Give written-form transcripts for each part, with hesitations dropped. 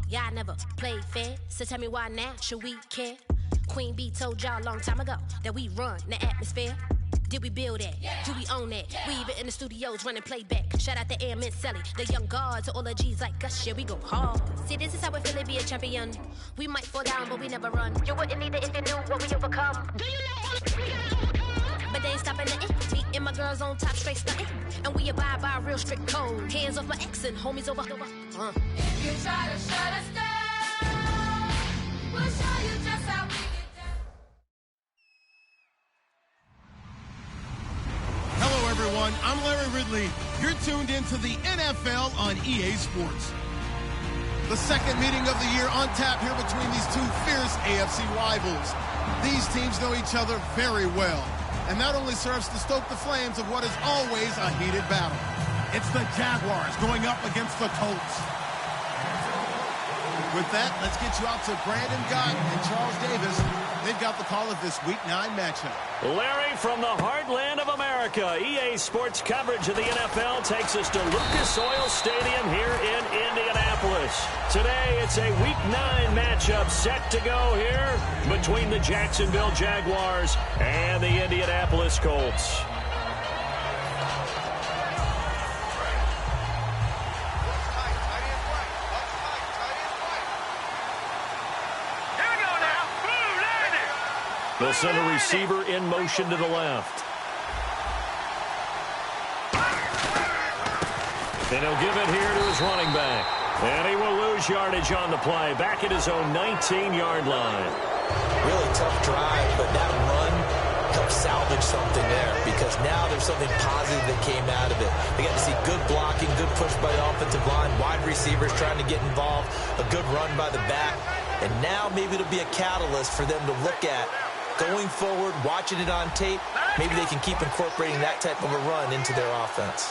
Y'all never played fair, so tell me why now should we care? Queen Bee told y'all a long time ago that we run the atmosphere. Did we build that? Yeah. Do we own that? Yeah. We even in the studios running playback. Shout out to Airman Sally, the young guards, all the G's like us. Yeah, we go hard. See, this is how we feel to be a champion. We might fall down, but we never run. You wouldn't need it if you knew what we overcome. Do you know all the we gotta overcome? But they ain't stopping nothing. Me and my girls on top, straight stunting. And we abide by a real strict code. Hands off my ex and homies over. If you try to shut us down, we'll show you just how we get down. Hello, everyone. I'm Larry Ridley. You're tuned into the NFL on EA Sports. The second meeting of the year on tap here between these two fierce AFC rivals. These teams know each other very well, and that only serves to stoke the flames of what is always a heated battle. It's the Jaguars going up against the Colts. With that, let's get you out to Brandon Gott and Charles Davis. They've got the call of this Week 9 matchup. Larry, from the heartland of America, EA Sports coverage of the NFL takes us to Lucas Oil Stadium here in Indianapolis. Today, it's a Week 9 matchup set to go here between the Jacksonville Jaguars and the Indianapolis Colts. They'll send a receiver in motion to the left. And he'll give it here to his running back. And he will lose yardage on the play. Back at his own 19-yard line. Really tough drive, but that run helped salvage something there, because now there's something positive that came out of it. They got to see good blocking, good push by the offensive line, wide receivers trying to get involved, a good run by the back. And now maybe it'll be a catalyst for them to look at going forward, watching it on tape. Maybe they can keep incorporating that type of a run into their offense.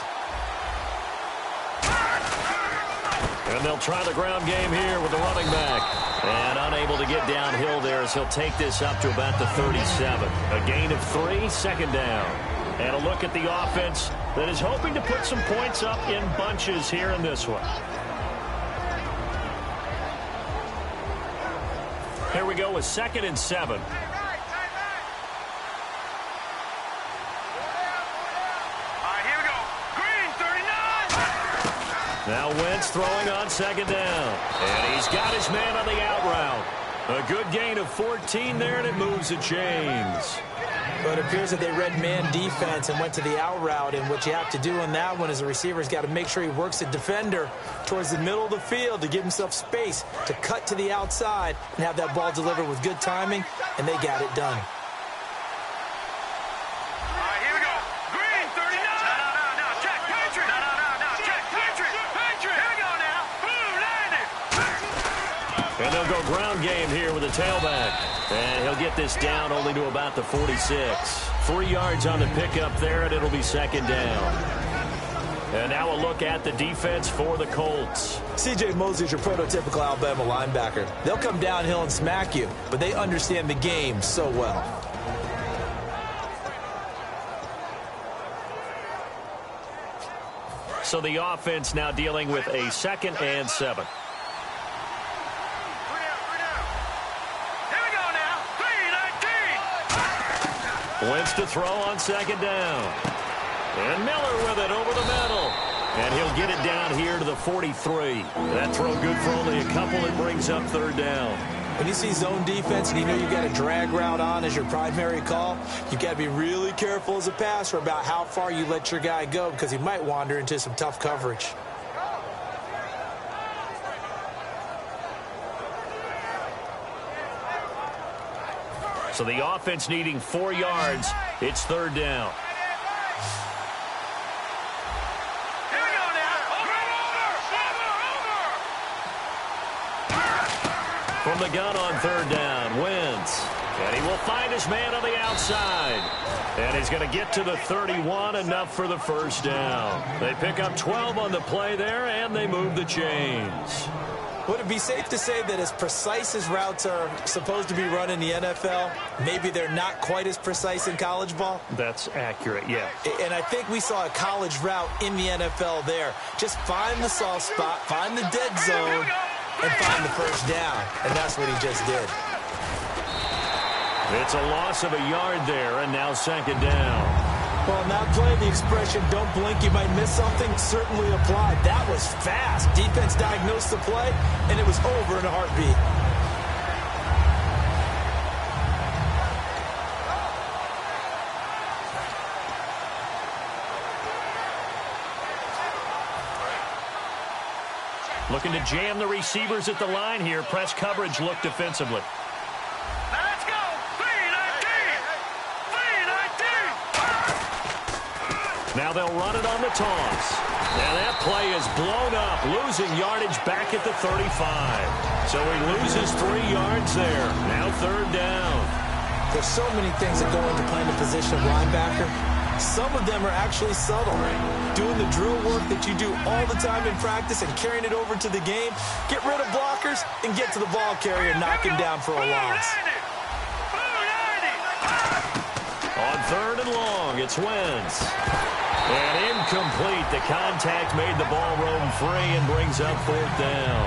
And they'll try the ground game here with the running back. And unable to get downhill there as he'll take this up to about the 37. A gain of 3, second down. And a look at the offense that is hoping to put some points up in bunches here in this one. Here we go with 2nd and 7. Now Wentz throwing on 2nd down. And he's got his man on the out route. A good gain of 14 there, and it moves the chains. But it appears that they read man defense and went to the out route. And what you have to do on that one is the receiver's got to make sure he works the defender towards the middle of the field to give himself space to cut to the outside and have that ball delivered with good timing, and they got it done. And they'll go ground game here with a tailback. And he'll get this down only to about the 46. 3 yards on the pickup there, and it'll be 2nd down. And now a look at the defense for the Colts. C.J. Mosley's your prototypical Alabama linebacker. They'll come downhill and smack you, but they understand the game so well. So the offense now dealing with a 2nd and 7. Wentz to throw on 2nd down. And Miller with it over the middle. And he'll get it down here to the 43. That throw good for only a couple. It brings up 3rd down. When you see zone defense and you know you've got a drag route on as your primary call, you've got to be really careful as a passer about how far you let your guy go because he might wander into some tough coverage. So the offense needing 4 yards. It's 3rd down. From the gun on 3rd down, Wentz. And he will find his man on the outside. And he's going to get to the 31, enough for the 1st down. They pick up 12 on the play there, and they move the chains. Would it be safe to say that as precise as routes are supposed to be run in the NFL, maybe they're not quite as precise in college ball? That's accurate, yeah. And I think we saw a college route in the NFL there. Just find the soft spot, find the dead zone, and find the 1st down. And that's what he just did. It's a loss of a yard there, and now 2nd down. Well, now playing the expression, don't blink, you might miss something, certainly applied. That was fast. Defense diagnosed the play, and it was over in a heartbeat. Looking to jam the receivers at the line here. Press coverage look defensively. Now they'll run it on the toss. And that play is blown up, losing yardage back at the 35. So he loses 3 yards there. Now 3rd down. There's so many things that go into playing the position of linebacker. Some of them are actually subtle. Doing the drill work that you do all the time in practice and carrying it over to the game. Get rid of blockers and get to the ball carrier and knock him down for a loss. On 3rd and long, it's Wentz. And incomplete. The contact made the ball roam free and brings up 4th down.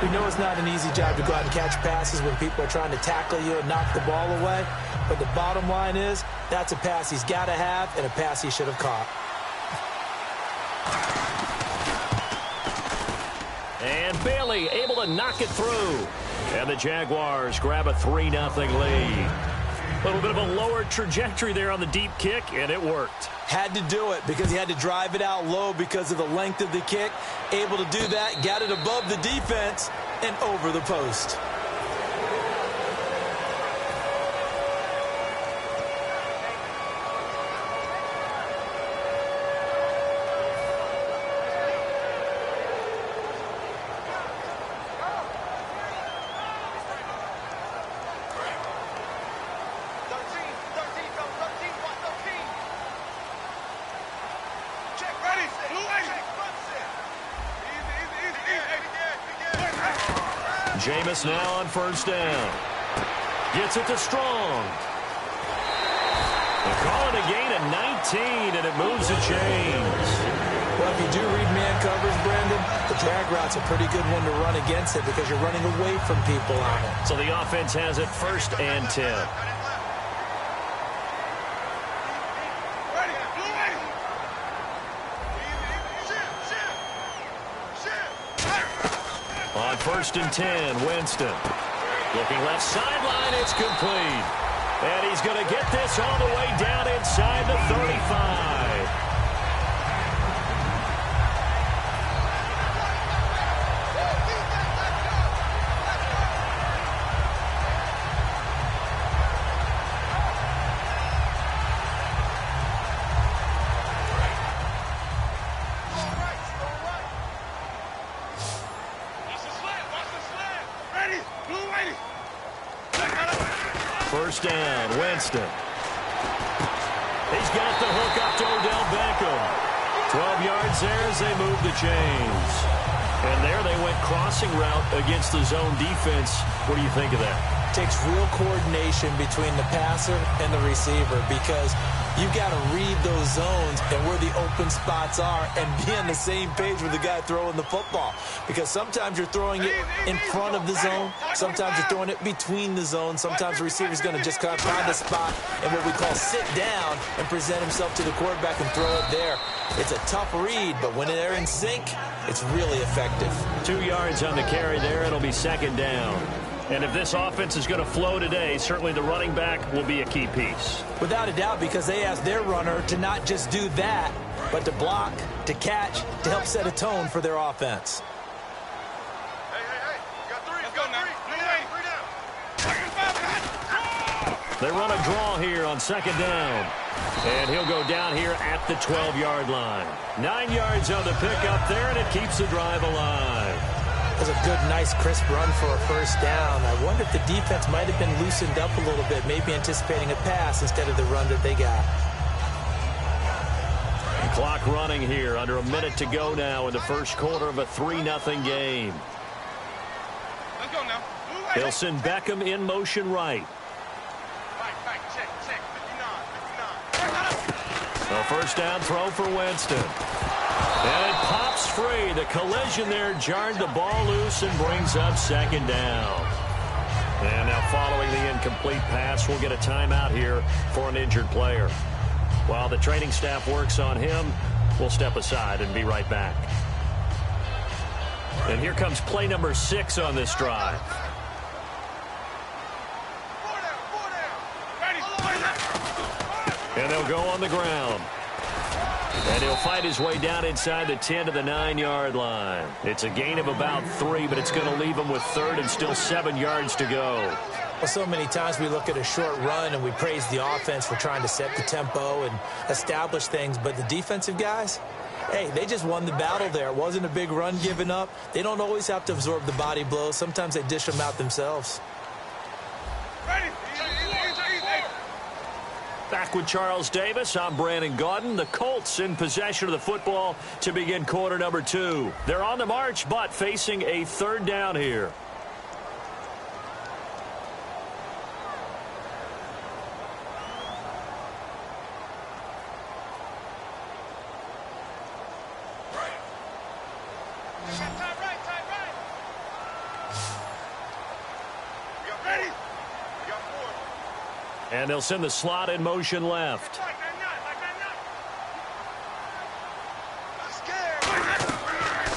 We know it's not an easy job to go out and catch passes when people are trying to tackle you and knock the ball away. But the bottom line is, that's a pass he's got to have and a pass he should have caught. And Bailey able to knock it through. And the Jaguars grab a 3-0 lead. A little bit of a lower trajectory there on the deep kick, and it worked. Had to do it because he had to drive it out low because of the length of the kick. Able to do that, got it above the defense and over the post. Jameis now on 1st down. Gets it to Strong. They call it a gain of 19, and it moves the chains. Well, if you do read man coverage, Brandon, the drag route's a pretty good one to run against it because you're running away from people on it. So the offense has it 1st and 10. On 1st and 10, Winston. Looking left sideline, it's complete. And he's going to get this all the way down inside the 35. First down, Winston. He's got the hook up to Odell Beckham. 12 yards there as they move the chains. And there they went crossing route against the zone defense. What do you think of that? Takes real coordination between the passer and the receiver because you've got to read those zones and where the open spots are and be on the same page with the guy throwing the football. Because sometimes you're throwing it in front of the zone. Sometimes you're throwing it between the zones. Sometimes the receiver's going to just kind of find a spot and what we call sit down and present himself to the quarterback and throw it there. It's a tough read, but when they're in sync, it's really effective. 2 yards on the carry there. It'll be 2nd down. And if this offense is going to flow today, certainly the running back will be a key piece. Without a doubt, because they asked their runner to not just do that, but to block, to catch, to help set a tone for their offense. They run a draw here on second down. And he'll go down here at the 12-yard line. 9 yards on the pickup there, and it keeps the drive alive. That was a good, nice, crisp run for a first down. I wonder if the defense might have been loosened up a little bit, maybe anticipating a pass instead of the run that they got. And clock running here, under a minute to go now in the first quarter of a 3-0 game. Let's go now. They'll send Beckham in motion right. A first down throw for Winston. And it pops free. The collision there jarred the ball loose and brings up second down. And now following the incomplete pass, we'll get a timeout here for an injured player. While the training staff works on him, we'll step aside and be right back. And here comes play number 6 on this drive. And they'll go on the ground. And he'll fight his way down inside the 10 to the 9-yard line. It's a gain of about 3, but it's going to leave him with third and still 7 yards to go. Well, so many times we look at a short run and we praise the offense for trying to set the tempo and establish things. But the defensive guys, hey, they just won the battle there. It wasn't a big run given up. They don't always have to absorb the body blows. Sometimes they dish them out themselves. Back with Charles Davis, I'm Brandon Gaudin. The Colts in possession of the football to begin quarter number 2. They're on the march, but facing a third down here. And they'll send the slot in motion left.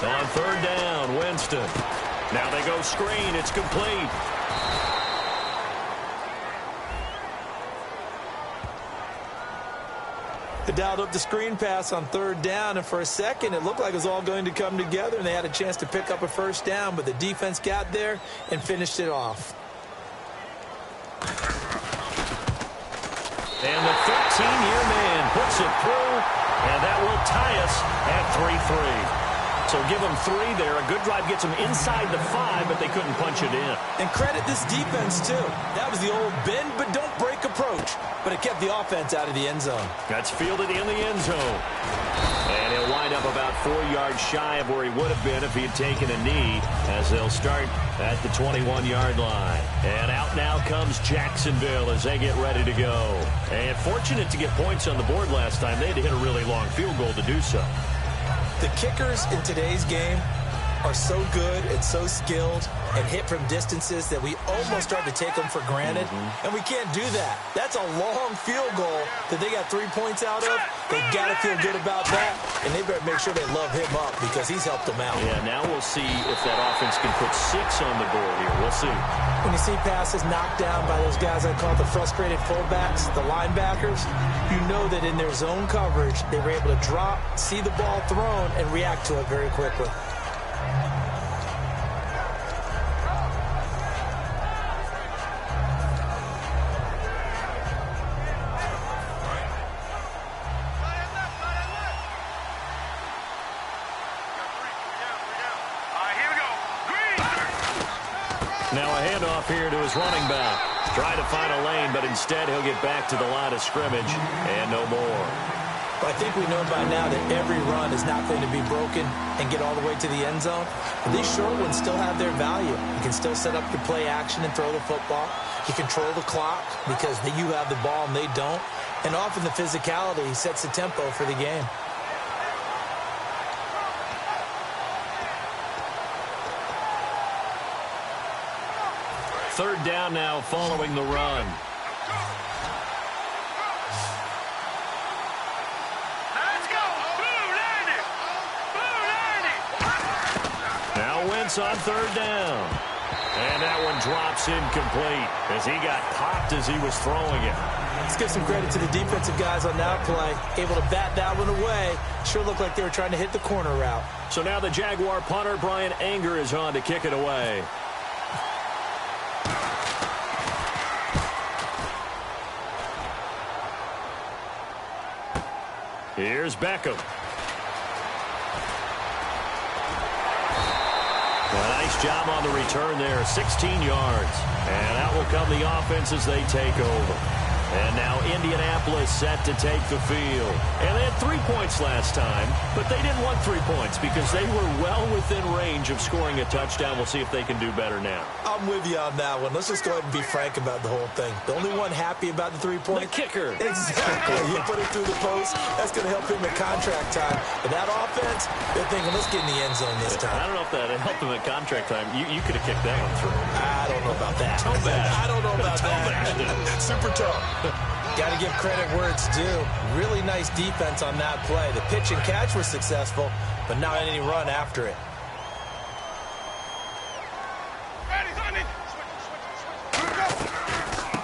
On third down, Winston. Now they go screen. It's complete. They dialed up the screen pass on third down, and for a second it looked like it was all going to come together, and they had a chance to pick up a first down, but the defense got there and finished it off. And the 13-year man puts it through, and that will tie us at 3-3. So give them 3 there. A good drive gets them inside the 5, but they couldn't punch it in. And credit this defense, too. That was the old bend but don't break approach, but it kept the offense out of the end zone. That's fielded in the end zone. And he'll wind up about 4 yards shy of where he would have been if he had taken a knee, as they'll start at the 21-yard line. And out now comes Jacksonville as they get ready to go. And fortunate to get points on the board last time. They had to hit a really long field goal to do so. The kickers in today's game are so good and so skilled and hit from distances that we almost start to take them for granted, and we can't do that. That's a long field goal that they got 3 points out of. They've got to feel good about that, and they better make sure they love him up because he's helped them out. Yeah, now we'll see if that offense can put 6 on the board here. We'll see. When you see passes knocked down by those guys I call the frustrated fullbacks, the linebackers, you know that in their zone coverage, they were able to drop, see the ball thrown, and react to it very quickly. Now a handoff here to his running back. Try to find a lane, but instead he'll get back to the line of scrimmage and no more. But I think we know by now that every run is not going to be broken and get all the way to the end zone. But these short ones still have their value. You can still set up your play action and throw the football. You control the clock because you have the ball and they don't. And often the physicality sets the tempo for the game. Third down now following the run. Let's go. Now Wentz on third down. And that one drops incomplete as he got popped as he was throwing it. Let's give some credit to the defensive guys on that play. Able to bat that one away. Sure looked like they were trying to hit the corner route. So now the Jaguar punter, Brian Anger, is on to kick it away. Here's Beckham. A nice job on the return there, 16 yards. And out will come the offense as they take over. And now Indianapolis set to take the field. And they had 3 points last time, but they didn't want 3 points because they were well within range of scoring a touchdown. We'll see if they can do better now. I'm with you on that one. Let's just go ahead and be frank about the whole thing. The only one happy about the 3-point? The kicker. Exactly. You put it through the post. That's going to help him at contract time. But that offense, they're thinking, let's get in the end zone this time. I don't know if that helped him at contract time. You could have kicked that one through. I don't know about that. I don't know about that. Super tough. Got to give credit where it's due. Really nice defense on that play. The pitch and catch was successful, but not any run after it.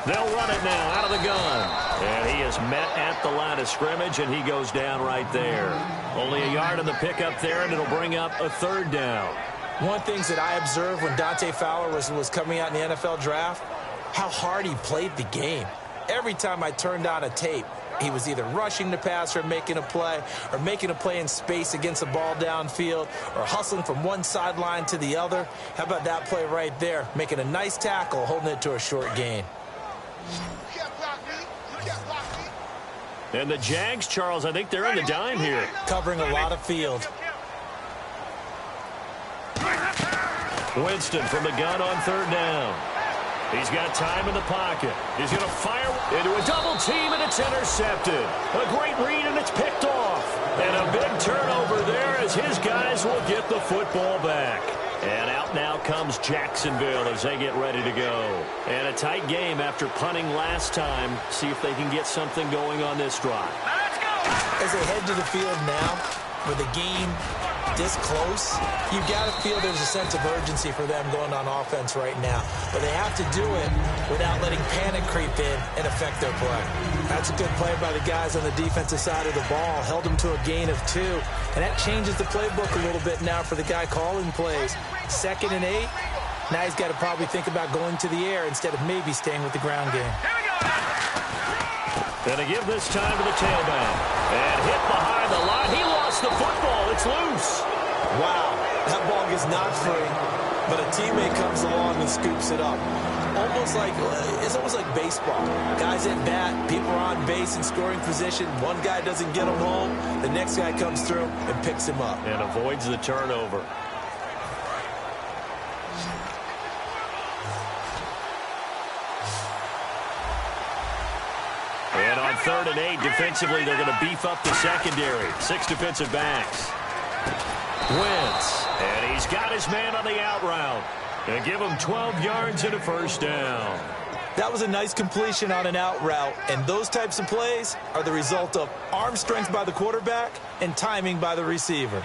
They'll run it now out of the gun. And he is met at the line of scrimmage, and he goes down right there. Only a yard on the pickup there, and it'll bring up a 3rd down. One of the things that I observed when Dante Fowler was coming out in the NFL draft, how hard he played the game. Every time I turned on a tape, he was either rushing the passer, making a play in space against the ball downfield, or hustling from one sideline to the other. How about that play right there? Making a nice tackle, holding it to a short gain. And the Jags, Charles, I think they're in the dime here. Covering a lot of field. Winston from the gun on 3rd down. He's got time in the pocket. He's going to fire into a double team, and it's intercepted. A great read, and it's picked off. And a big turnover there as his guys will get the football back. And out now comes Jacksonville as they get ready to go. And a tight game after punting last time. See if they can get something going on this drive. Let's go! As they head to the field now, with the game this close, you've got to feel there's a sense of urgency for them going on offense right now. But they have to do it without letting panic creep in and affect their play. That's a good play by the guys on the defensive side of the ball. Held them to a gain of 2. And that changes the playbook a little bit now for the guy calling plays. 2nd and 8. Now he's got to probably think about going to the air instead of maybe staying with the ground game. Gonna give this time to the tailback. And hit behind the line. He lost the football. It's loose. Wow, that ball gets knocked free, but a teammate comes along and scoops it up. It's almost like baseball. Guys at bat, people are on base in scoring position. One guy doesn't get him home. The next guy comes through and picks him up. And avoids the turnover. And on 3rd and 8, defensively, they're going to beef up the secondary. 6 defensive backs. Wentz, and he's got his man on the out route. And give him 12 yards and a 1st down. That was a nice completion on an out route, and those types of plays are the result of arm strength by the quarterback and timing by the receiver.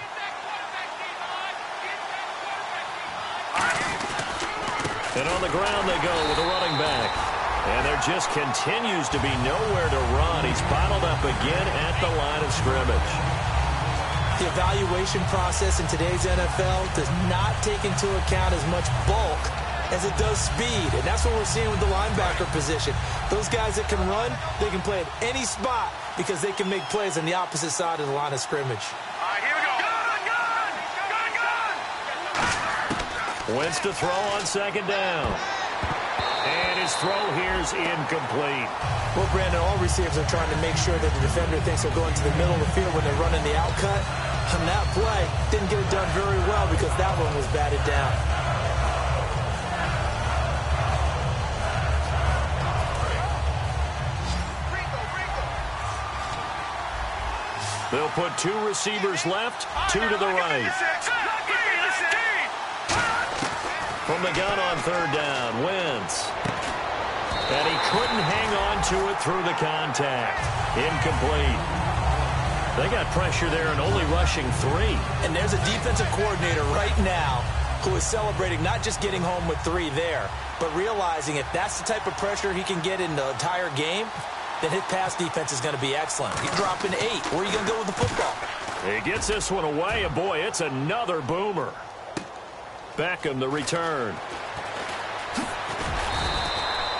And on the ground they go with a running back. And there just continues to be nowhere to run. He's bottled up again at the line of scrimmage. The evaluation process in today's NFL does not take into account as much bulk as it does speed. And that's what we're seeing with the linebacker position. Those guys that can run, they can play at any spot because they can make plays on the opposite side of the line of scrimmage. All right, here we go. Gun! Wentz to throw on 2nd down. And his throw here is incomplete. Well, Brandon, all receivers are trying to make sure that the defender thinks they'll go into the middle of the field when they're running the out cut. On that play, didn't get it done very well because that one was batted down. They'll put 2 receivers left, 2 to the right. From the gun on 3rd down, Wentz. And he couldn't hang on to it through the contact. Incomplete. They got pressure there and only rushing 3. And there's a defensive coordinator right now who is celebrating not just getting home with 3 there, but realizing if that's the type of pressure he can get in the entire game, then his pass defense is going to be excellent. He's dropping 8. Where are you going to go with the football? He gets this one away, and boy, it's another boomer. Beckham, the return.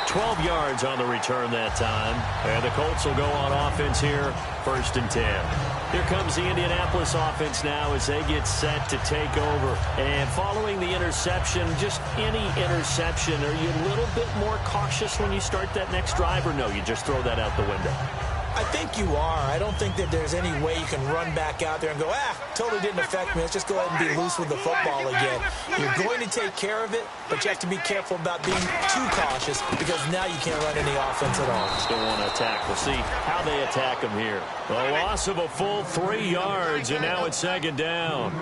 12 yards on the return that time. And the Colts will go on offense here, 1st and 10. Here comes the Indianapolis offense now as they get set to take over. And following the interception, just any interception, are you a little bit more cautious when you start that next drive, or no, you just throw that out the window? I think you are. I don't think that there's any way you can run back out there and go, totally didn't affect me. Let's just go ahead and be loose with the football again. You're going to take care of it, but you have to be careful about being too cautious because now you can't run any offense at all. Still want to attack. We'll see how they attack him here. A loss of a full 3 yards, and now it's 2nd down.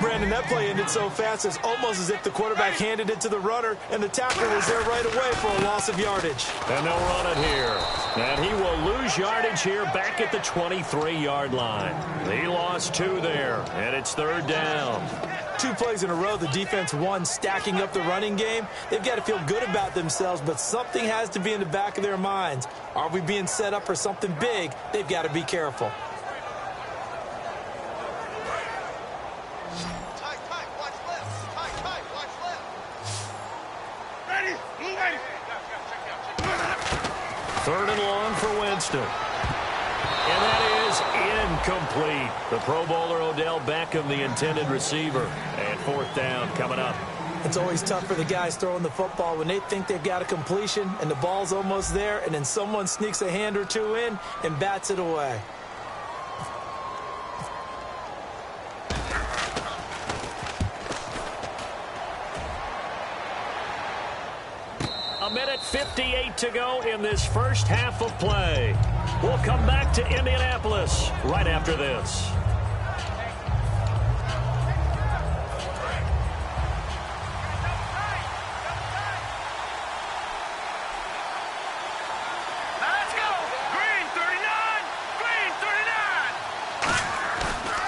Brandon, that play ended so fast, it's almost as if the quarterback handed it to the runner, and the tackler was there right away for a loss of yardage. And they'll run it here. And he will lose yardage here back at the 23-yard line. He lost 2 there, and it's 3rd down. 2 plays in a row, the defense won, stacking up the running game. They've got to feel good about themselves, but something has to be in the back of their minds. Are we being set up for something big? They've got to be careful. Third and long for Winston. And that is incomplete. The Pro Bowler Odell Beckham, the intended receiver. And 4th down coming up. It's always tough for the guys throwing the football when they think they've got a completion and the ball's almost there, and then someone sneaks a hand or 2 in and bats it away. A minute 58 to go in this first half of play. We'll come back to Indianapolis right after this. Let's go. Green 39. Green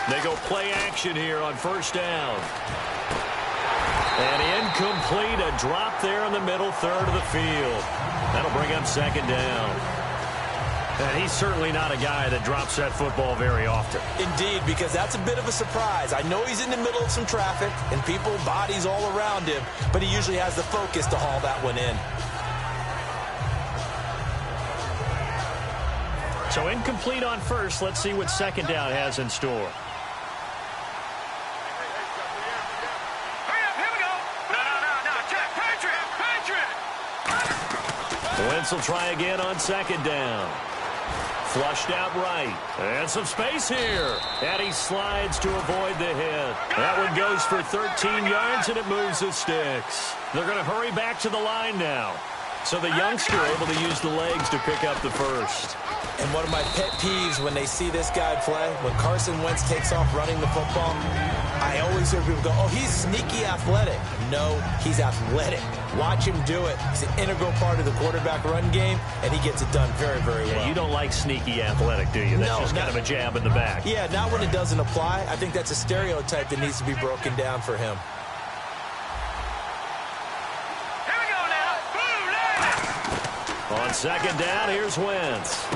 39. They go play action here on 1st down. And incomplete, a drop there in the middle third of the field. That'll bring up 2nd down. And he's certainly not a guy that drops that football very often. Indeed, because that's a bit of a surprise. I know he's in the middle of some traffic and people, bodies all around him, but he usually has the focus to haul that one in. So incomplete on 1st. Let's see what 2nd down has in store. Wentz will try again on 2nd down. Flushed out right. And some space here. And he slides to avoid the hit. That one goes for 13 yards, and it moves the sticks. They're going to hurry back to the line now. So the youngster able to use the legs to pick up the 1st. And one of my pet peeves when they see this guy play, when Carson Wentz takes off running the football, I always hear people go, oh, he's sneaky athletic. No, he's athletic. Watch him do it. He's an integral part of the quarterback run game, and he gets it done very, very well. Yeah, you don't like sneaky athletic, do you? That's just kind of a jab in the back. Yeah, not when it doesn't apply. I think that's a stereotype that needs to be broken down for him. Here we go now. Boom, On 2nd down, here's Wentz.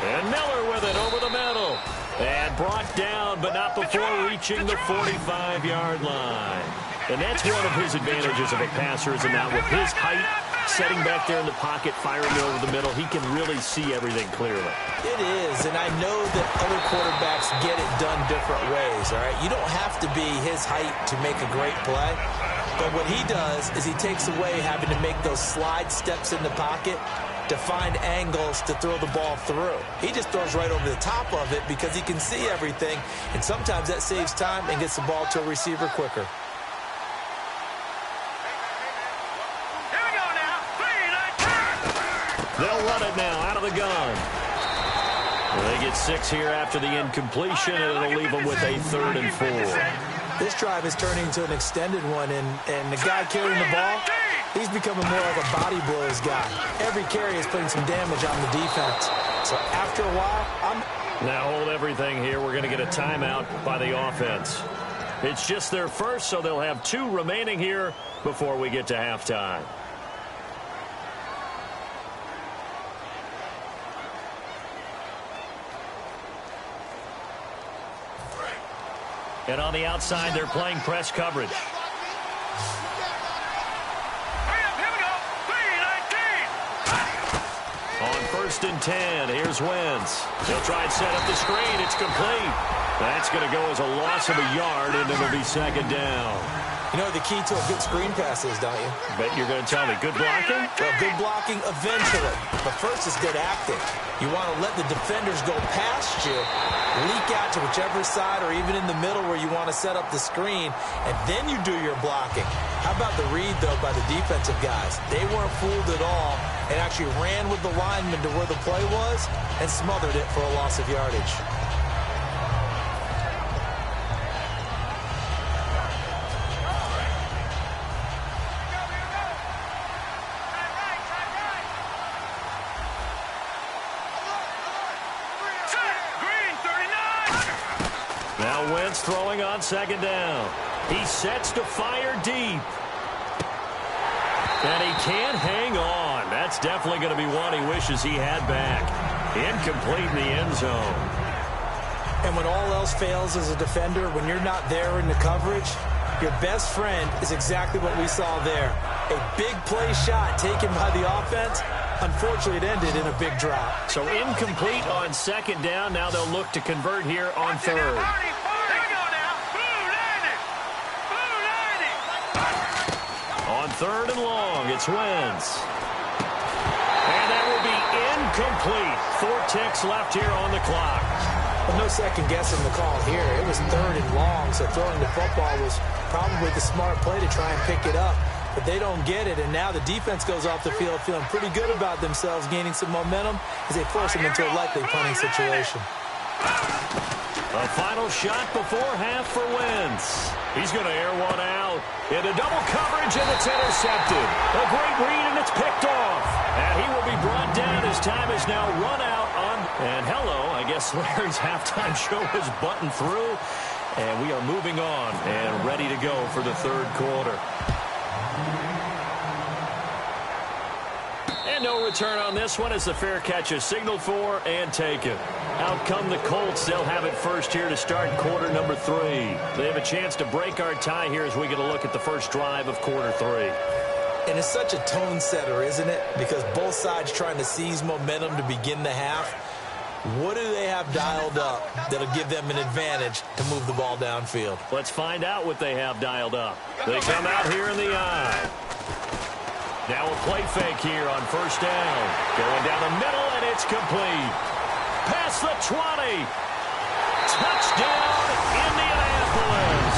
And Miller with it over the middle. And brought down, but not before reaching the 45-yard line. And that's one of his advantages of a passer, is that with his height, setting back there in the pocket, firing it over the middle, he can really see everything clearly. It is, and I know that other quarterbacks get it done different ways, all right? You don't have to be his height to make a great play. But what he does is he takes away having to make those slide steps in the pocket to find angles to throw the ball through. He just throws right over the top of it because he can see everything, and sometimes that saves time and gets the ball to a receiver quicker. Here we go now. They'll run it now out of the gun. Well, they get 6 here after the incompletion, and it'll leave them with a 3rd and 4. This drive is turning into an extended one, and the guy carrying the ball, he's becoming more like a body blows guy. Every carry is putting some damage on the defense. So after a while, Now hold everything here. We're going to get a timeout by the offense. It's just their first, so they'll have 2 remaining here before we get to halftime. And on the outside, they're playing press coverage. On 1st and 10, here's Wentz. He'll try and set up the screen. It's complete. That's going to go as a loss of a yard, and it'll be 2nd down. You know the key to a good screen pass is, don't you? Bet you're going to tell me good blocking? Well, good blocking eventually. But first is good acting. You want to let the defenders go past you, leak out to whichever side or even in the middle where you want to set up the screen, and then you do your blocking. How about the read, though, by the defensive guys? They weren't fooled at all and actually ran with the lineman to where the play was and smothered it for a loss of yardage. Now Wentz throwing on 2nd down. He sets to fire deep. And he can't hang on. That's definitely going to be one he wishes he had back. Incomplete in the end zone. And when all else fails as a defender, when you're not there in the coverage, your best friend is exactly what we saw there. A big play shot taken by the offense. Unfortunately, it ended in a big drop. So incomplete on 2nd down. Now they'll look to convert here on 3rd. On 3rd and long, it's Wentz. And that will be incomplete. 4 ticks left here on the clock. Well, no second guessing the call here. It was 3rd and long, so throwing the football was probably the smart play to try and pick it up. But they don't get it, and now the defense goes off the field feeling pretty good about themselves, gaining some momentum as they force them into a likely punting situation. A final shot before half for Wentz. He's going to air one out. Into double coverage, and it's intercepted. A great read, and it's picked off. And he will be brought down as time is now run out on. And hello, I guess Larry's halftime show is buttoned through. And we are moving on and ready to go for the 3rd quarter. And no return on this one as the fair catch is signaled for and taken. Out come the Colts. They'll have it first here to start quarter number 3. They have a chance to break our tie here as we get a look at the first drive of quarter 3. And it's such a tone setter, isn't it? Because both sides trying to seize momentum to begin the half. What do they have dialed up that'll give them an advantage to move the ball downfield? Let's find out what they have dialed up. They come out here in the eye. Now a play fake here on 1st down. Going down the middle, and it's complete. Past the 20. Touchdown, Indianapolis.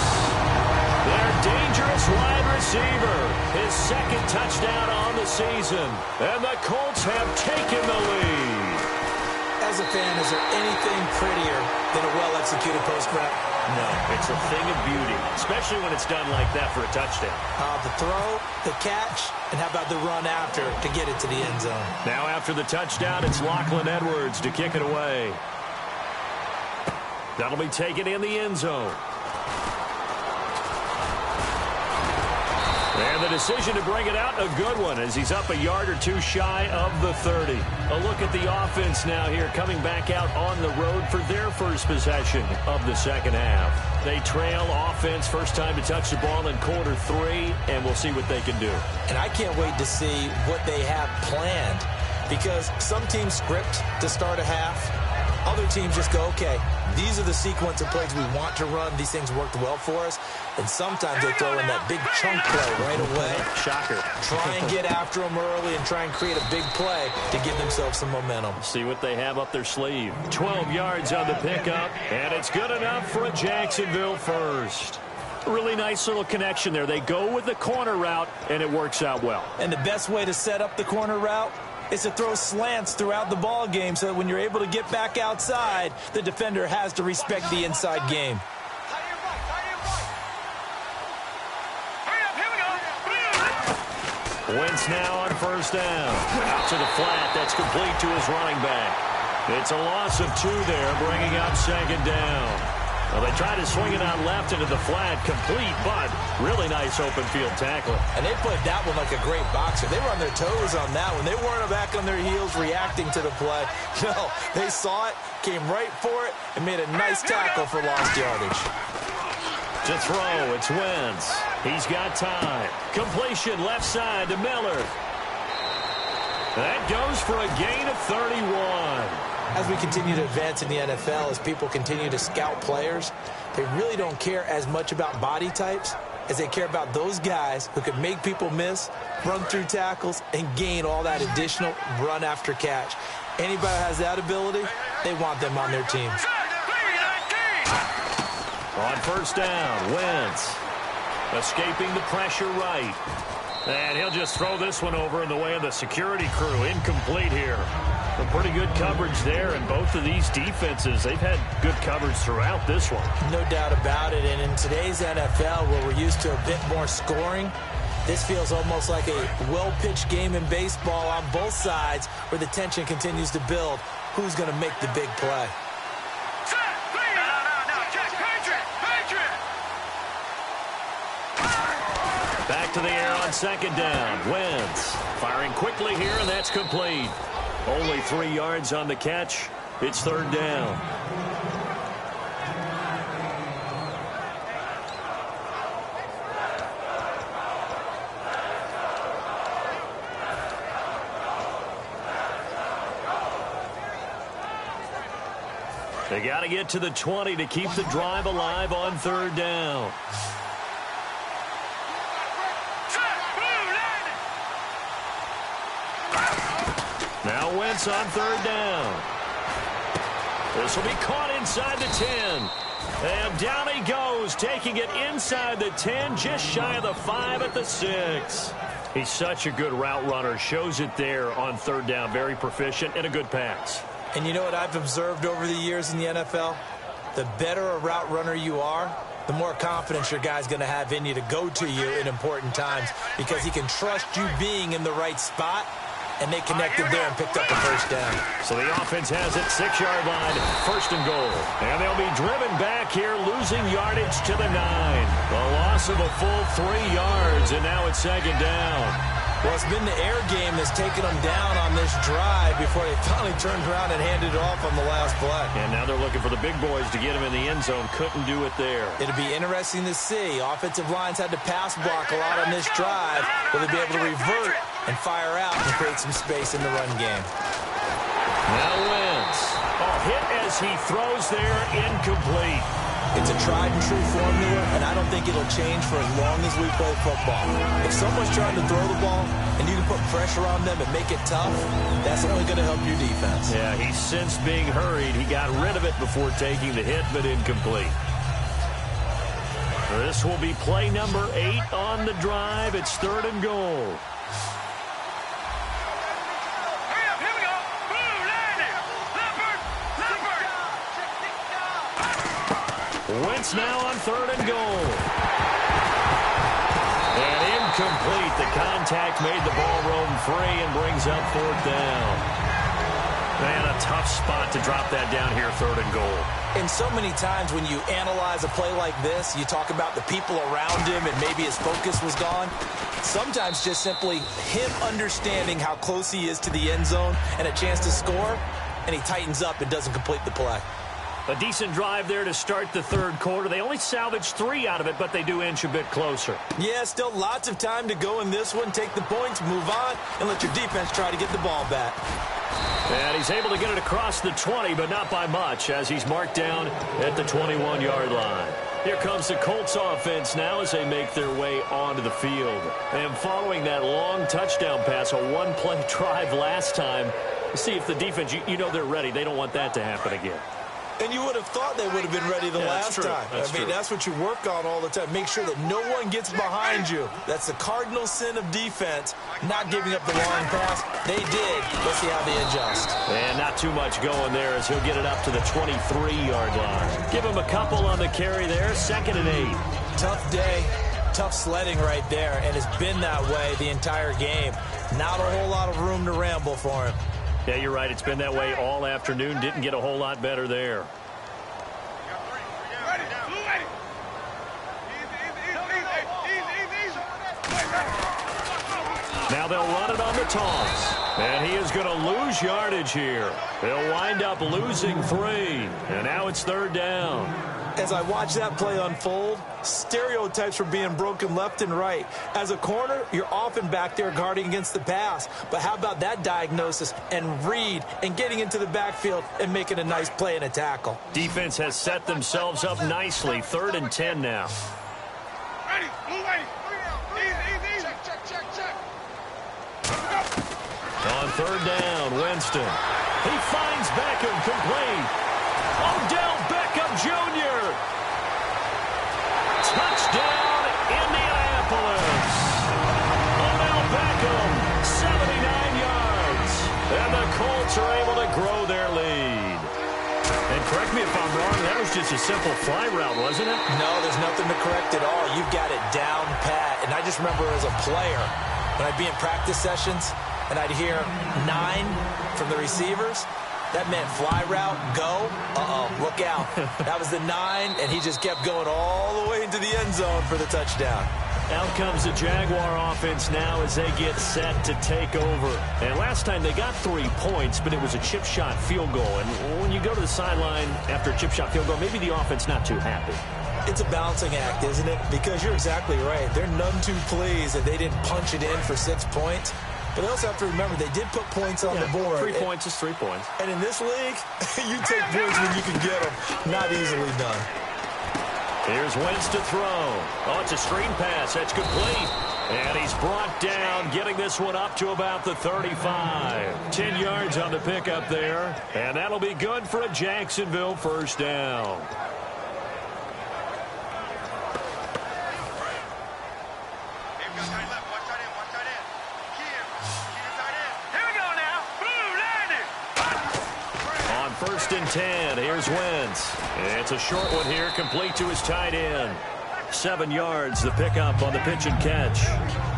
Their dangerous wide receiver. His 2nd touchdown on the season. And the Colts have taken the lead. As a fan, is there anything prettier than a well-executed post route? No, it's a thing of beauty, especially when it's done like that for a touchdown. The throw, the catch, and how about the run after to get it to the end zone? Now after the touchdown, it's Lachlan Edwards to kick it away. That'll be taken in the end zone. And the decision to bring it out, a good one, as he's up a yard or 2 shy of the 30. A look at the offense now here, coming back out on the road for their first possession of the 2nd half. They trail offense, first time to touch the ball in quarter 3, and we'll see what they can do. And I can't wait to see what they have planned, because some teams script to start a half. Other teams just go, okay, these are the sequence of plays we want to run. These things worked well for us. And sometimes they throw in that big chunk play right away. Shocker. Try and get after them early and try and create a big play to give themselves some momentum. See what they have up their sleeve. 12 yards on the pickup, and it's good enough for a Jacksonville first. Really nice little connection there. They go with the corner route, and it works out well. And the best way to set up the corner route is to throw slants throughout the ball game so that when you're able to get back outside, the defender has to respect the inside game. Wentz now on 1st down. Out to the flat. That's complete to his running back. It's a loss of 2 there, bringing up 2nd down. Well, they tried to swing it out left into the flat, complete, but really nice open field tackle. And they played that one like a great boxer. They were on their toes on that one. They weren't back on their heels reacting to the play. No, they saw it, came right for it, and made a nice tackle for lost yardage. To throw, it's Wentz. He's got time. Completion left side to Miller. That goes for a gain of 31. As we continue to advance in the NFL, as people continue to scout players, they really don't care as much about body types as they care about those guys who can make people miss, run through tackles, and gain all that additional run after catch. Anybody who has that ability, they want them on their teams. On first down, Wentz escaping the pressure right. And he'll just throw this one over in the way of the security crew. Incomplete here. Some pretty good coverage there, and both of these defenses, they've had good coverage throughout this one. No doubt about it, and in today's NFL, where we're used to a bit more scoring, this feels almost like a well-pitched game in baseball on both sides where the tension continues to build. Who's going to make the big play? Back to the air on second down. Wentz firing quickly here, and that's complete. Only 3 yards on the catch. It's third down. They got to get to the 20 to keep the drive alive on third down. Now Wentz on third down. This will be caught inside the 10. And down he goes, taking it inside the 10, just shy of the 5 at the 6. He's such a good route runner. Shows it there on third down. Very proficient and a good pass. And you know what I've observed over the years in the NFL? The better a route runner you are, the more confidence your guy's going to have in you to go to you in important times because he can trust you being in the right spot. And they connected there and picked up the first down. So the offense has it, 6-yard line, first and goal. And they'll be driven back here, losing yardage to the 9. The loss of a full 3 yards, and now it's second down. Well, it's been the air game that's taken them down on this drive before they finally turned around and handed it off on the last play. And now they're looking for the big boys to get him in the end zone. Couldn't do it there. It'll be interesting to see. Offensive lines had to pass block a lot on this drive. Will they be able to revert and fire out and create some space in the run game? Now Wentz. Hit as he throws there, incomplete. It's a tried-and-true formula, and I don't think it'll change for as long as we play football. If someone's trying to throw the ball and you can put pressure on them and make it tough, that's only going to help your defense. Yeah, he's since being hurried. He got rid of it before taking the hit, but incomplete. This will be play number 8 on the drive. It's third and goal. Wentz now on third and goal. And incomplete. The contact made the ball roam free and brings up fourth down. Man, a tough spot to drop that down here, third and goal. And so many times when you analyze a play like this, you talk about the people around him and maybe his focus was gone. Sometimes just simply him understanding how close he is to the end zone and a chance to score, and he tightens up and doesn't complete the play. A decent drive there to start the third quarter. They only salvaged 3 out of it, but they do inch a bit closer. Yeah, still lots of time to go in this one. Take the points, move on, and let your defense try to get the ball back. And he's able to get it across the 20, but not by much, as he's marked down at the 21-yard line. Here comes the Colts offense now as they make their way onto the field. And following that long touchdown pass, a one-play drive last time, see if the defense, you know they're ready. They don't want that to happen again. And you would have thought they would have been ready the last time. That's what you work on all the time. Make sure that no one gets behind you. That's the cardinal sin of defense, not giving up the long pass. They did. Let's see how they adjust. And not too much going there as he'll get it up to the 23-yard line. Give him a couple on the carry there, 2nd and 8. Tough day, tough sledding right there, and it's been that way the entire game. Not a whole lot of room to ramble for him. Yeah, you're right. It's been that way all afternoon. Didn't get a whole lot better there. Now they'll run it on the toss. And he is going to lose yardage here. They'll wind up losing 3. And now it's 3rd down. As I watch that play unfold, stereotypes were being broken left and right. As a corner, you're often back there guarding against the pass. But how about that diagnosis and read and getting into the backfield and making a nice play and a tackle? Defense has set themselves up nicely. 3rd and 10 now. Ready, blue ready. Easy. Check. On 3rd down, Winston. He finds Beckham complete. Odell Beckham Jr. Touchdown, Indianapolis. Odell Beckham, 79 yards. And the Colts are able to grow their lead. And correct me if I'm wrong, that was just a simple fly route, wasn't it? No, there's nothing to correct at all. You've got it down pat. And I just remember as a player, when I'd be in practice sessions, and I'd hear 9 from the receivers, that meant fly route, go, look out. That was the 9, and he just kept going all the way into the end zone for the touchdown. Out comes the Jaguar offense now as they get set to take over. And last time they got 3 points, but it was a chip shot field goal. And when you go to the sideline after a chip shot field goal, maybe the offense not too happy. It's a balancing act, isn't it? Because you're exactly right. They're none too pleased that they didn't punch it in for 6 points. But they also have to remember they did put points on the board. 3 points is 3 points. And in this league, you take points when you can get them. Not easily done. Here's Wentz to throw. Oh, it's a screen pass. That's complete. And he's brought down, getting this one up to about the 35. 10 yards on the pickup there. And that'll be good for a Jacksonville 1st down. On 1st and 10, here's Wentz. It's a short one here, complete to his tight end. 7 yards, the pickup on the pitch and catch.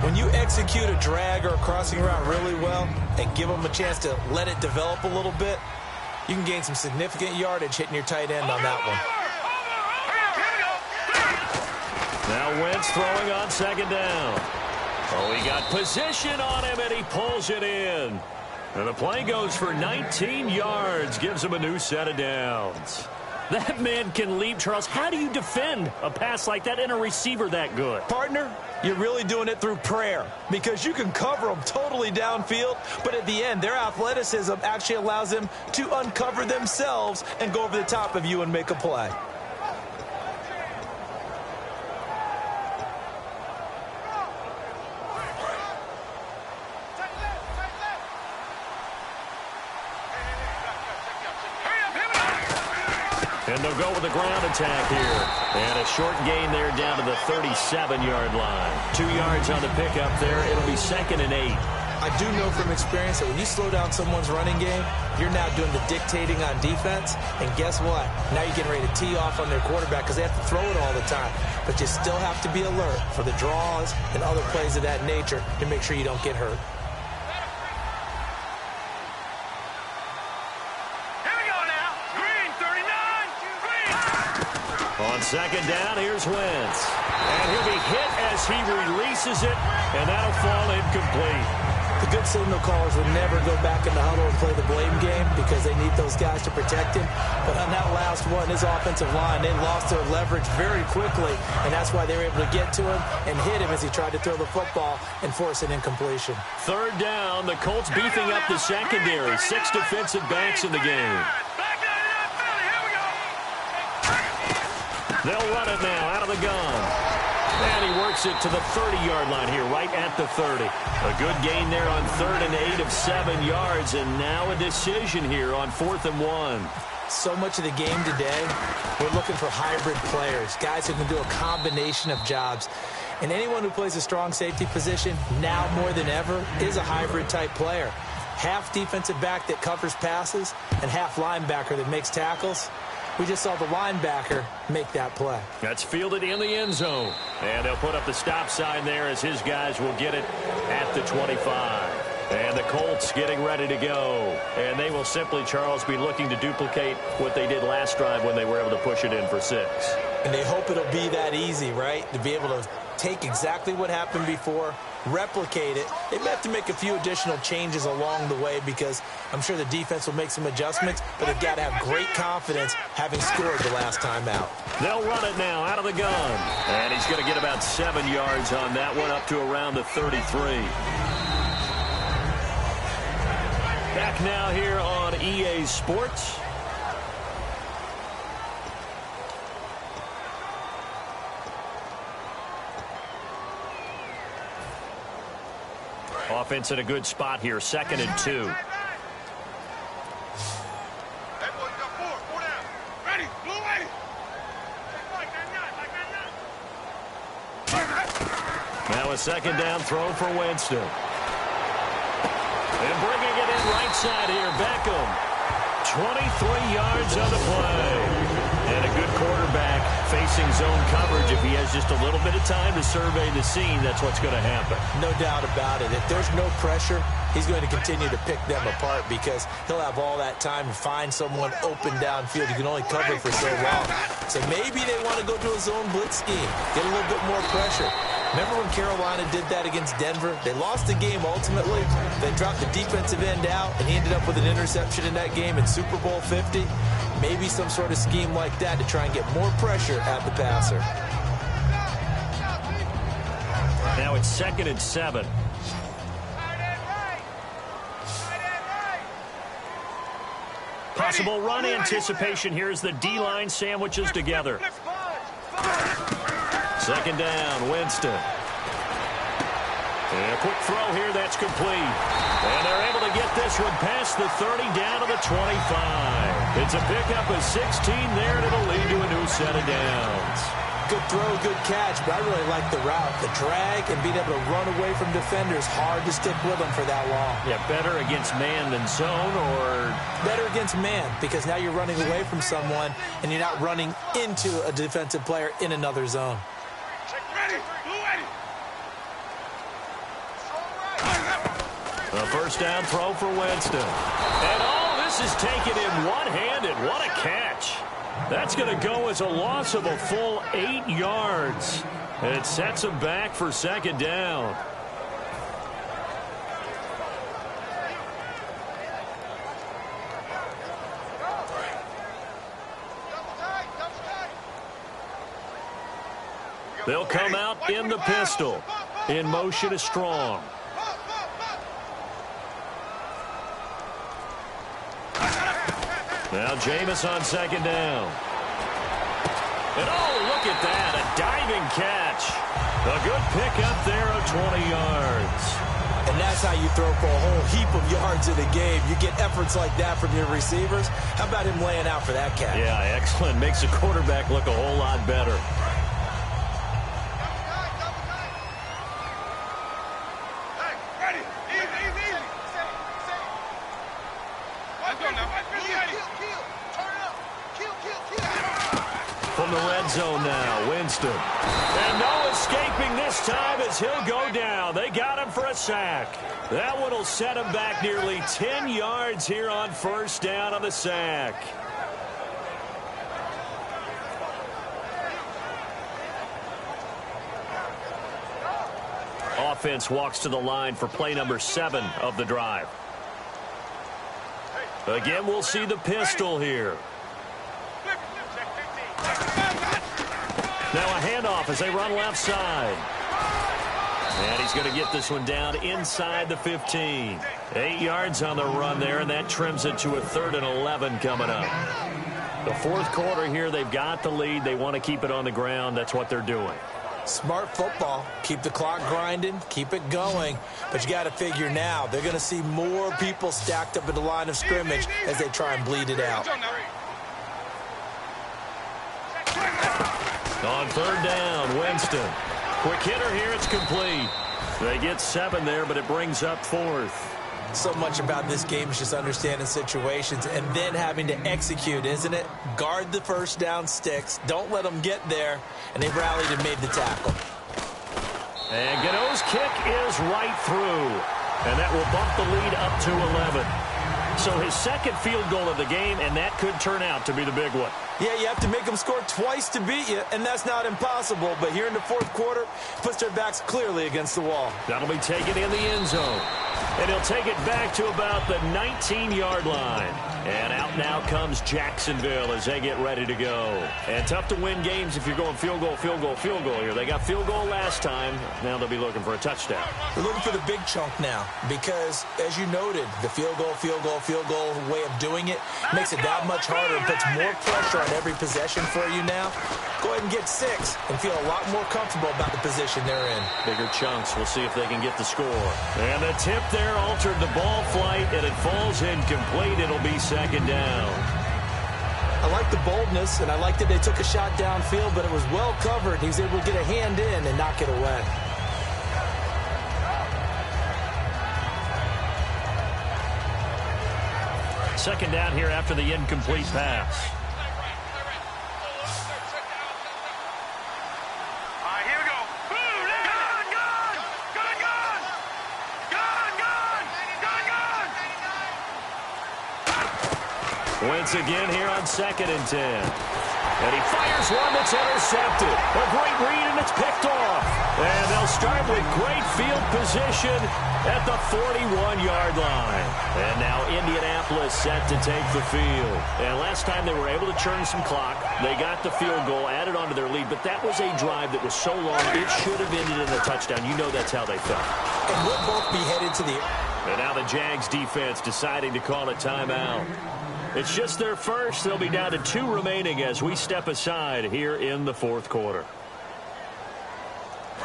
When you execute a drag or a crossing route really well and give them a chance to let it develop a little bit, you can gain some significant yardage hitting your tight end on that one. Now Wentz throwing on 2nd down. Oh, he got position on him, and he pulls it in. And the play goes for 19 yards, gives him a new set of downs. That man can leap, Charles. How do you defend a pass like that and a receiver that good? Partner, you're really doing it through prayer because you can cover them totally downfield, but at the end, their athleticism actually allows them to uncover themselves and go over the top of you and make a play. And they'll go with the ground attack here. And a short gain there down to the 37-yard line. 2 yards on the pickup there. It'll be 2nd and 8. I do know from experience that when you slow down someone's running game, you're now doing the dictating on defense. And guess what? Now you're getting ready to tee off on their quarterback because they have to throw it all the time. But you still have to be alert for the draws and other plays of that nature to make sure you don't get hurt. On 2nd down, here's Wentz. And he'll be hit as he releases it, and that'll fall incomplete. The good signal callers would never go back in the huddle and play the blame game because they need those guys to protect him. But on that last one, his offensive line, they lost their leverage very quickly, and that's why they were able to get to him and hit him as he tried to throw the football and force an incompletion. 3rd down, the Colts beefing up the secondary. 6 defensive backs in the game. They'll run it now out of the gun. And he works it to the 30-yard line here, right at the 30. A good gain there on 3rd and 8 of 7 yards, and now a decision here on 4th and 1. So much of the game today, we're looking for hybrid players, guys who can do a combination of jobs. And anyone who plays a strong safety position, now more than ever, is a hybrid-type player. Half defensive back that covers passes and half linebacker that makes tackles. We just saw the linebacker make that play. That's fielded in the end zone. And they'll put up the stop sign there as his guys will get it at the 25. And the Colts getting ready to go. And they will simply, Charles, be looking to duplicate what they did last drive when they were able to push it in for 6. And they hope it'll be that easy, right? To be able to take exactly what happened before, replicate it. They may have to make a few additional changes along the way because I'm sure the defense will make some adjustments, but they've got to have great confidence having scored the last time out. They'll run it now out of the gun. And he's going to get about 7 yards on that one, up to around the 33. Back now here on EA Sports. Offense in a good spot here, 2nd and 2. Now a 2nd down throw for Winston. And bringing it in right side here, Beckham. 23 yards on the play. And a good quarterback facing zone coverage. If he has just a little bit of time to survey the scene, that's what's going to happen. No doubt about it. If there's no pressure, he's going to continue to pick them apart because he'll have all that time to find someone open downfield. You can only cover for so long. So maybe they want to go to a zone blitz scheme, get a little bit more pressure. Remember when Carolina did that against Denver? They lost the game ultimately. They dropped the defensive end out, and he ended up with an interception in that game in Super Bowl 50. Maybe some sort of scheme like that to try and get more pressure at the passer. Now it's 2nd and 7. Possible run anticipation here as the D-line sandwiches together. 2nd down, Winston. And a quick throw here, that's complete. And they're able to get this one past the 30 down to the 25. It's a pickup of 16 there, and it'll lead to a new set of downs. Good throw, good catch, but I really like the route. The drag and being able to run away from defenders, hard to stick with them for that long. Yeah, better against man than zone, or? Better against man, because now you're running away from someone, and you're not running into a defensive player in another zone. A 1st down throw for Winston. And this is taken in one-handed. What a catch. That's going to go as a loss of a full 8 yards. It sets him back for 2nd down. They'll come out in the pistol. In motion is Strong. Now Jameis on 2nd down. And look at that, a diving catch. A good pickup there of 20 yards. And that's how you throw for a whole heap of yards in a game. You get efforts like that from your receivers. How about him laying out for that catch? Yeah, excellent. Makes the quarterback look a whole lot better. From the red zone now, Winston. And no escaping this time as he'll go down. They got him for a sack. That one will set him back nearly 10 yards here on 1st down on the sack. Offense walks to the line for play number 7 of the drive. Again, we'll see the pistol here. Now a handoff as they run left side. And he's going to get this one down inside the 15. 8 yards on the run there, and that trims it to a 3rd and 11 coming up. The 4th quarter here, they've got the lead. They want to keep it on the ground. That's what they're doing. Smart football. Keep the clock grinding. Keep it going. But you got to figure now, they're going to see more people stacked up at the line of scrimmage as they try and bleed it out. On 3rd down, Winston. Quick hitter here, it's complete. They get 7 there, but it brings up 4th. So much about this game is just understanding situations and then having to execute, isn't it? Guard the 1st down sticks. Don't let them get there. And they rallied and made the tackle. And Gano's kick is right through. And that will bump the lead up to 11. So his 2nd field goal of the game, and that could turn out to be the big one. Yeah, you have to make them score twice to beat you, and that's not impossible. But here in the fourth quarter, puts their backs clearly against the wall. That'll be taken in the end zone. And he'll take it back to about the 19-yard line. And out now comes Jacksonville as they get ready to go. And tough to win games if you're going field goal, field goal, field goal here. They got field goal last time. Now they'll be looking for a touchdown. They're looking for the big chunk now because, as you noted, the field goal way of doing it makes it that much harder and puts more pressure on every possession for you now. Go ahead and get 6 and feel a lot more comfortable about the position they're in. Bigger chunks. We'll see if they can get the score. And the tip there altered the ball flight, and it falls incomplete. It'll be second down. I like the boldness, and I like that they took a shot downfield, but it was well covered. He was able to get a hand in and knock it away. Second down here after the incomplete pass. Wentz again here on 2nd and 10. And he fires one that's intercepted. A great read, and it's picked off. And they'll start with great field position at the 41-yard line. And now Indianapolis set to take the field. And last time they were able to churn some clock. They got the field goal, added on to their lead. But that was a drive that was so long, it should have ended in a touchdown. You know that's how they felt. And we'll both be headed to the... And now the Jags defense deciding to call a timeout. It's just their first. They'll be down to 2 remaining as we step aside here in the fourth quarter.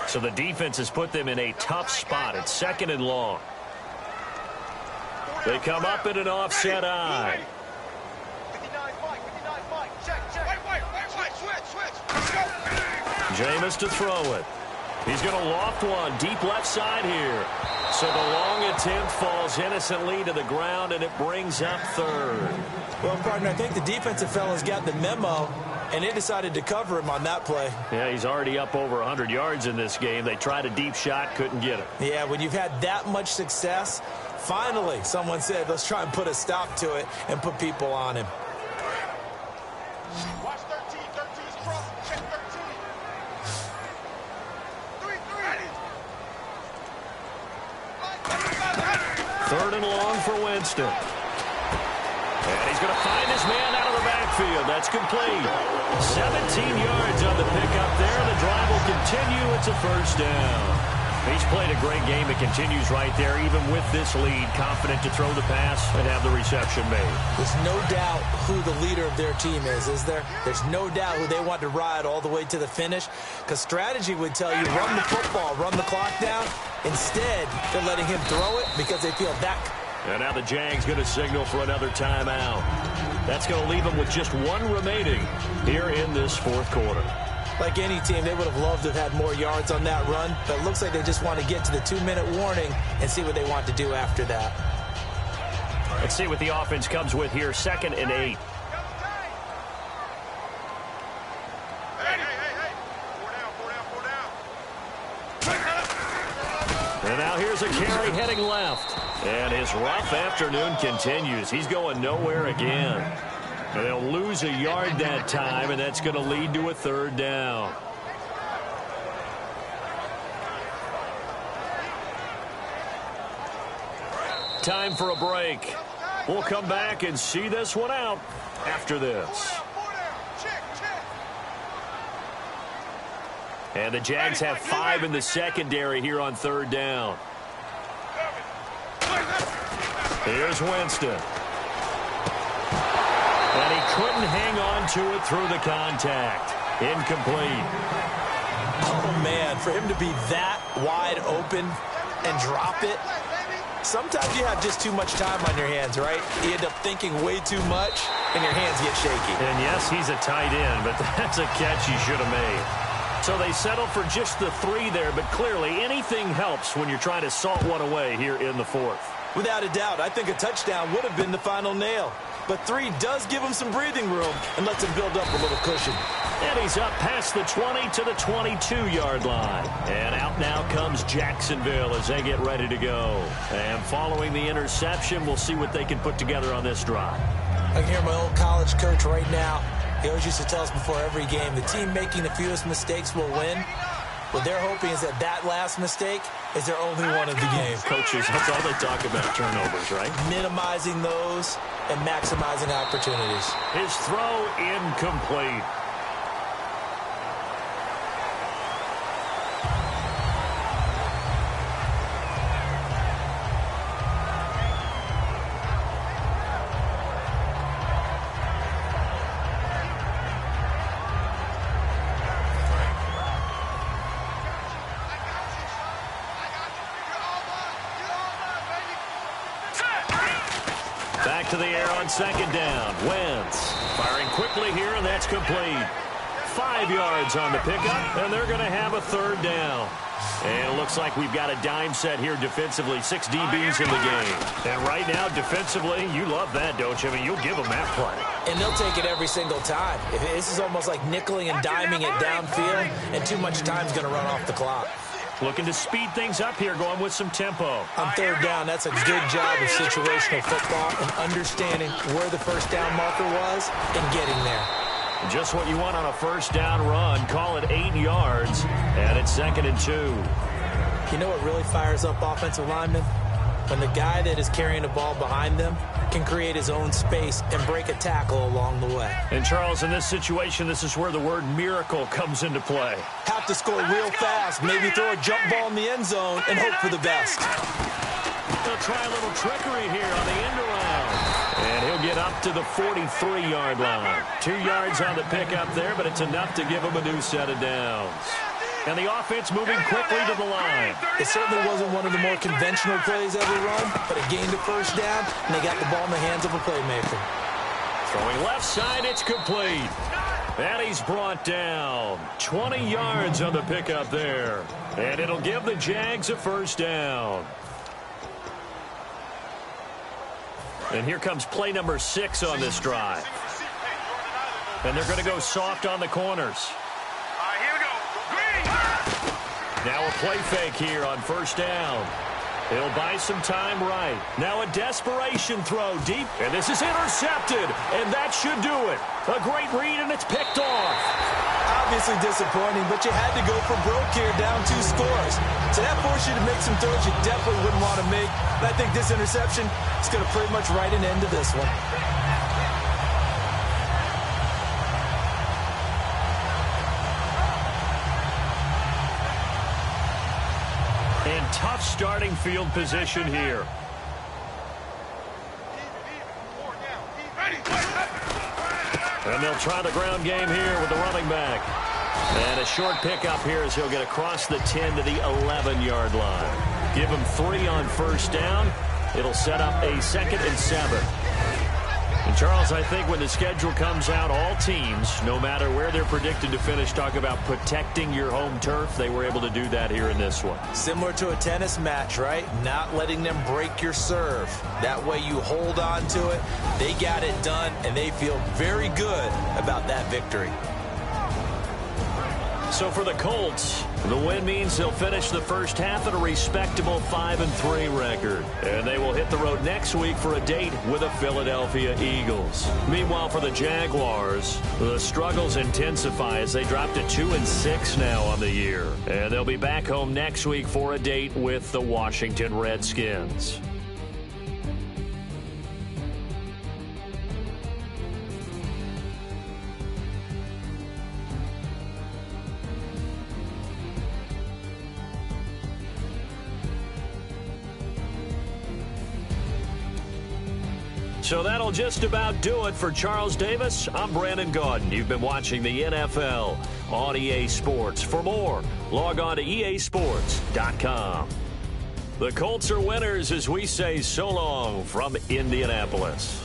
So the defense has put them in a tough spot. It's 2nd and long. They come up in an offset eye. Jameis to throw it. He's going to loft one deep left side here. So the long attempt falls innocently to the ground, and it brings up 3rd. Well, partner, I think the defensive fellas got the memo, and they decided to cover him on that play. Yeah, he's already up over 100 yards in this game. They tried a deep shot, couldn't get it. Yeah, when you've had that much success, finally someone said, let's try and put a stop to it and put people on him. Watch 13. 13's cross. Check 13. 3rd and long for Winston. And he's going to find his man out of the backfield. That's complete. 17 yards on the pickup there. The drive will continue. It's a first down. He's played a great game. It continues right there, even with this lead. Confident to throw the pass and have the reception made. There's no doubt who the leader of their team is there? There's no doubt who they want to ride all the way to the finish. Because strategy would tell you, run the football, run the clock down. Instead, they're letting him throw it because they feel that. And now the Jags going to signal for another timeout. That's going to leave them with just 1 remaining here in this fourth quarter. Like any team, they would have loved to have had more yards on that run, but it looks like they just want to get to the 2-minute warning and see what they want to do after that. Let's see what the offense comes with here. 2nd and 8. And now here's a carry heading left. And his rough afternoon continues. He's going nowhere again. And they'll lose a yard that time, and that's going to lead to a 3rd down. Time for a break. We'll come back and see this one out after this. And the Jags have 5 in the secondary here on 3rd down. Here's Winston. And he couldn't hang on to it through the contact. Incomplete. Oh, man, for him to be that wide open and drop it. Sometimes you have just too much time on your hands, right? You end up thinking way too much, and your hands get shaky. And, yes, he's a tight end, but that's a catch he should have made. So they settle for just the 3 there, but clearly anything helps when you're trying to salt one away here in the 4th. Without a doubt, I think a touchdown would have been the final nail. But 3 does give him some breathing room and lets him build up a little cushion. And he's up past the 20 to the 22-yard line. And out now comes Jacksonville as they get ready to go. And following the interception, we'll see what they can put together on this drive. I can hear my old college coach right now. He always used to tell us before every game, the team making the fewest mistakes will win. What they're hoping is that that last mistake is their only one of the game. Coaches, that's all they talk about, turnovers, right? Minimizing those and maximizing opportunities. His throw incomplete. Back to the air on second down. Wentz firing quickly here, and that's complete. 5 yards on the pickup, and they're going to have a third down. And it looks like we've got a dime set here defensively. 6 DBs in the game. And right now, defensively, you love that, don't you? I mean, you'll give them that play. And they'll take it every single time. This is almost like nickeling and diming it downfield, and too much time's going to run off the clock. Looking to speed things up here, going with some tempo. On third down, that's a good job of situational football and understanding where the first down marker was and getting there. Just what you want on a first down run. Call it 8 yards, and it's 2nd and 2. You know what really fires up offensive linemen? When the guy that is carrying the ball behind them can create his own space and break a tackle along the way. And, Charles, in this situation, this is where the word miracle comes into play. Have to score real fast, maybe throw a jump ball in the end zone and hope for the best. They'll try a little trickery here on the end around. And he'll get up to the 43-yard line. 2 yards on the pickup there, but it's enough to give him a new set of downs. And the offense moving quickly to the line. It certainly wasn't one of the more conventional plays ever run, but it gained a first down, and they got the ball in the hands of a playmaker. Throwing left side, it's complete. And he's brought down. 20 yards on the pickup there. And it'll give the Jags a first down. And here comes play number 6 on this drive. And they're going to go soft on the corners. Now a play fake here on first down. He'll buy some time right. Now a desperation throw deep, and this is intercepted, and that should do it. A great read, and it's picked off. Obviously disappointing, but you had to go for broke here, down 2 scores. So that forced you to make some throws you definitely wouldn't want to make. And I think this interception is going to pretty much write an end to this one. And tough starting field position here. And they'll try the ground game here with the running back. And a short pickup here as he'll get across the 10 to the 11-yard line. Give him 3 on first down. It'll set up a 2nd and 7. And, Charles, I think when the schedule comes out, all teams, no matter where they're predicted to finish, talk about protecting your home turf. They were able to do that here in this one. Similar to a tennis match, right? Not letting them break your serve. That way you hold on to it. They got it done, and they feel very good about that victory. So for the Colts, the win means they'll finish the first half at a respectable 5-3 record. And they will hit the road next week for a date with the Philadelphia Eagles. Meanwhile, for the Jaguars, the struggles intensify as they drop to 2-6 now on the year. And they'll be back home next week for a date with the Washington Redskins. So that'll just about do it for Charles Davis. I'm Brandon Gaudin. You've been watching the NFL on EA Sports. For more, log on to easports.com. The Colts are winners as we say so long from Indianapolis.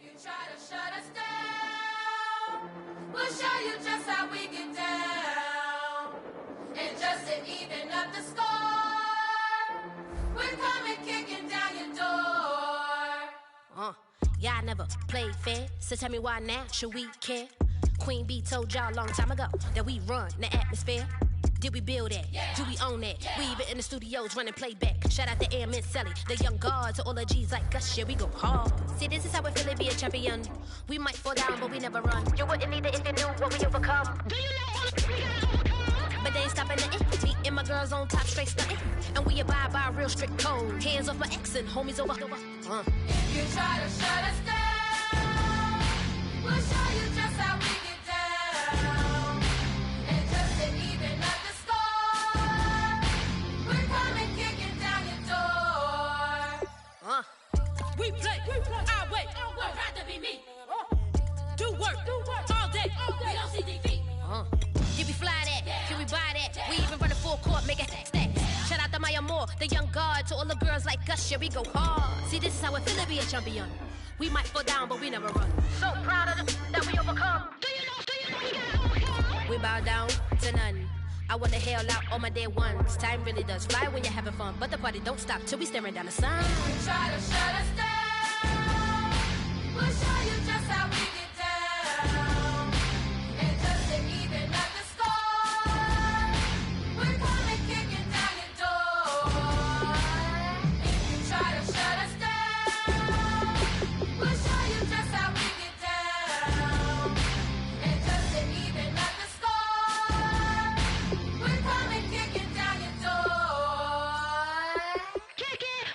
you try to shut us down, we'll show you just how we get down. And just to even up the score, we're coming kicking down your door. Y'all never played fair, so tell me why now should we care? Queen B told y'all a long time ago that we run the atmosphere. Did we build that? Yeah. Do we own that? Yeah. We even in the studios running playback. Shout out to Air Mint Sally, the young guard, to all the G's like us. Yeah, we go hard. See, this is how we feel to be a champion. We might fall down, but we never run. You wouldn't need it if you knew what we overcome. Do you know all we gotta overcome? But they ain't stopping nothing. Me and my girls on top, straight stunting. And we abide by a real strict code. Hands off my ex and homies over. If you try to shut us down, we'll show you just how we get down. And just to even up the score, we're coming kicking down your door. We play our way. I'd rather be me. Do work all day. We don't see defeat. Can we fly that? Can we buy that? We even run a full court, make it stack. Shout out to Maya Moore, the young guard, to all the girls like us. Yeah, we go hard. See, this is how it feel to be a champion. We might fall down, but we never run. So proud of that we overcome. Do you know we gotta overcome? We bow down to none. I wanna hail out all my dead ones. Time really does fly when you're having fun, but the party don't stop till we staring down the sun. You try to shut us down, we'll show you just how we get down. And just to even up the score, we're coming kicking down your door. If you try to shut us down, we'll show you just how we get down. And just to even up the score, we're coming kicking down your door. Kick it!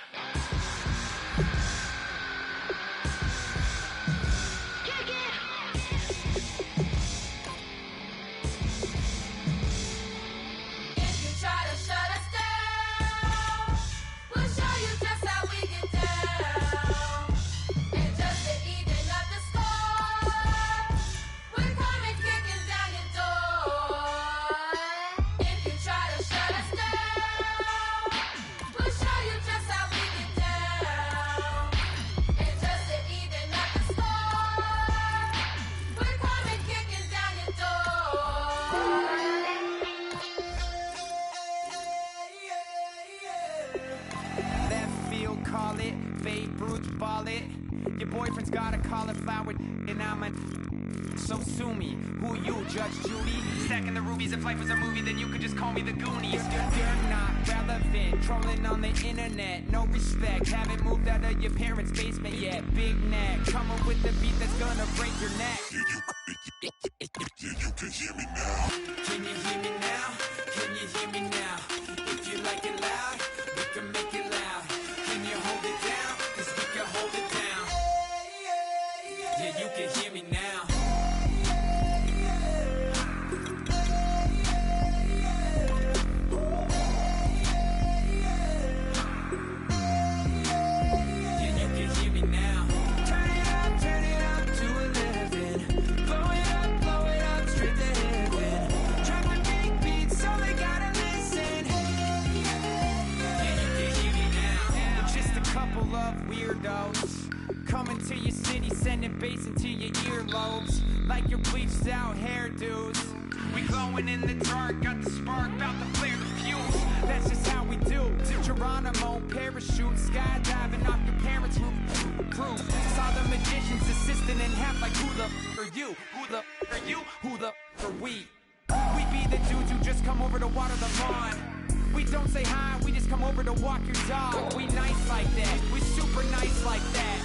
Kick it! If you try to shut us down, we'll show you just how we get down. And just to even up the score, we're coming kicking down your door. If you try to shut us down, we'll show you just how we get down. And just to even up the score, we're coming kicking down your door. Left field, call it. Babe Ruth, ball it. Your boyfriend's got a cauliflower, and I'm a. So sue me. Who you, Judge Judy? Stacking the rubies. If life was a movie, then you could just call me the Goonies. You're not relevant. Trolling on the internet. No respect. Haven't moved out of your parents' basement yet. Big neck. Coming with the beat that's gonna break your neck. You can hear me now. Can you hear me now? Can you hear me now? If you like it loud, we can make it loud. Can you hold it down? 'Cause we can hold it down. Yeah, you can hear me now. Yeah, you can hear me now. Turn it up to 11. Blow it up straight to heaven. Drop the big beats, so they gotta listen. Yeah, you can hear me now. We're just a couple of weirdos coming to your city, sending bass into your earlobes like your bleached out hairdos. We glowing in the dark, got the spark, about to flare the fuse. That's just how we do. Geronimo, parachute, skydiving off your parents' roof. Saw the magician's assistant in half like who the are you? Who the are you? Who the are we? We be the dudes who just come over to water the lawn. We don't say hi, we just come over to walk your dog. We nice like that, we super nice like that.